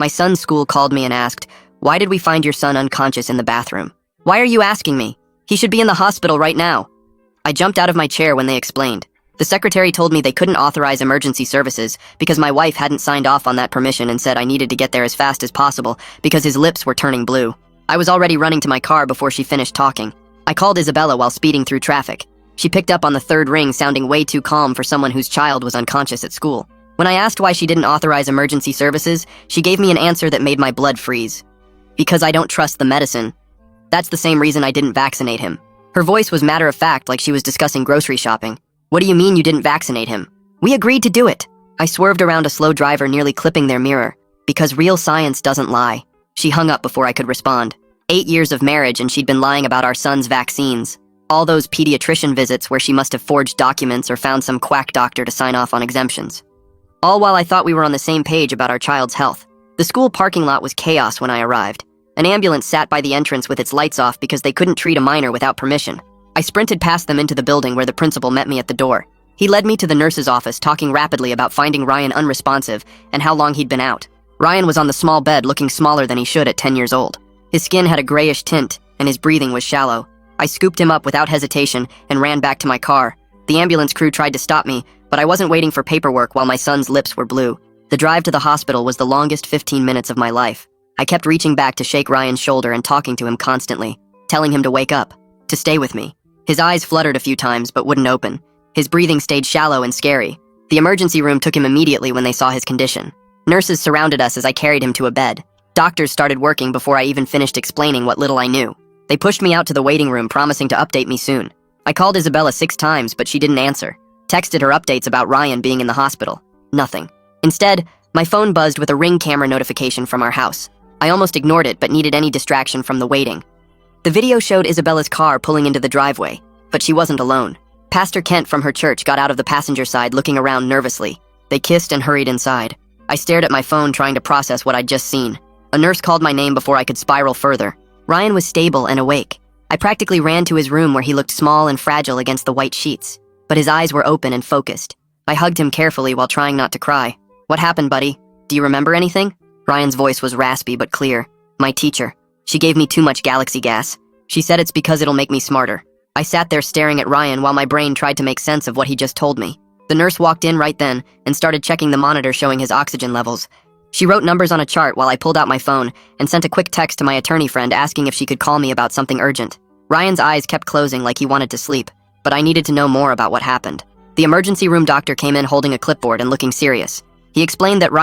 My son's school called me and asked, "Why did we find your son unconscious in the bathroom?" "Why are you asking me? He should be in the hospital right now." I jumped out of my chair when they explained. The secretary told me they couldn't authorize emergency services because my wife hadn't signed off on that permission and said I needed to get there as fast as possible because his lips were turning blue. I was already running to my car before she finished talking. I called Isabella while speeding through traffic. She picked up on the third ring, sounding way too calm for someone whose child was unconscious at school. When I asked why she didn't authorize emergency services, she gave me an answer that made my blood freeze. Because I don't trust the medicine. That's the same reason I didn't vaccinate him. Her voice was matter-of-fact, like she was discussing grocery shopping. "What do you mean you didn't vaccinate him?" "We agreed to do it." I swerved around a slow driver, nearly clipping their mirror. "Because real science doesn't lie." She hung up before I could respond. 8 years of marriage and she'd been lying about our son's vaccines. All those pediatrician visits where she must have forged documents or found some quack doctor to sign off on exemptions. All while I thought we were on the same page about our child's health. The school parking lot was chaos when I arrived. An ambulance sat by the entrance with its lights off because they couldn't treat a minor without permission. I sprinted past them into the building where the principal met me at the door. He led me to the nurse's office, talking rapidly about finding Ryan unresponsive and how long he'd been out. Ryan was on the small bed, looking smaller than he should at 10 years old. His skin had a grayish tint, and his breathing was shallow. I scooped him up without hesitation and ran back to my car. The ambulance crew tried to stop me, but I wasn't waiting for paperwork while my son's lips were blue. The drive to the hospital was the longest 15 minutes of my life. I kept reaching back to shake Ryan's shoulder and talking to him constantly, telling him to wake up, to stay with me. His eyes fluttered a few times but wouldn't open. His breathing stayed shallow and scary. The emergency room took him immediately when they saw his condition. Nurses surrounded us as I carried him to a bed. Doctors started working before I even finished explaining what little I knew. They pushed me out to the waiting room, promising to update me soon. I called Isabella 6 times, but she didn't answer. Texted her updates about Ryan being in the hospital. Nothing. Instead, my phone buzzed with a Ring camera notification from our house. I almost ignored it, but needed any distraction from the waiting. The video showed Isabella's car pulling into the driveway, but she wasn't alone. Pastor Kent from her church got out of the passenger side, looking around nervously. They kissed and hurried inside. I stared at my phone, trying to process what I'd just seen. A nurse called my name before I could spiral further. Ryan was stable and awake. I practically ran to his room where he looked small and fragile against the white sheets, but his eyes were open and focused. I hugged him carefully while trying not to cry. "What happened, buddy? Do you remember anything?" Ryan's voice was raspy but clear. "My teacher. She gave me too much galaxy gas. She said it's because it'll make me smarter." I sat there staring at Ryan while my brain tried to make sense of what he just told me. The nurse walked in right then and started checking the monitor showing his oxygen levels. She wrote numbers on a chart while I pulled out my phone and sent a quick text to my attorney friend asking if she could call me about something urgent. Ryan's eyes kept closing like he wanted to sleep, but I needed to know more about what happened. The emergency room doctor came in holding a clipboard and looking serious. He explained that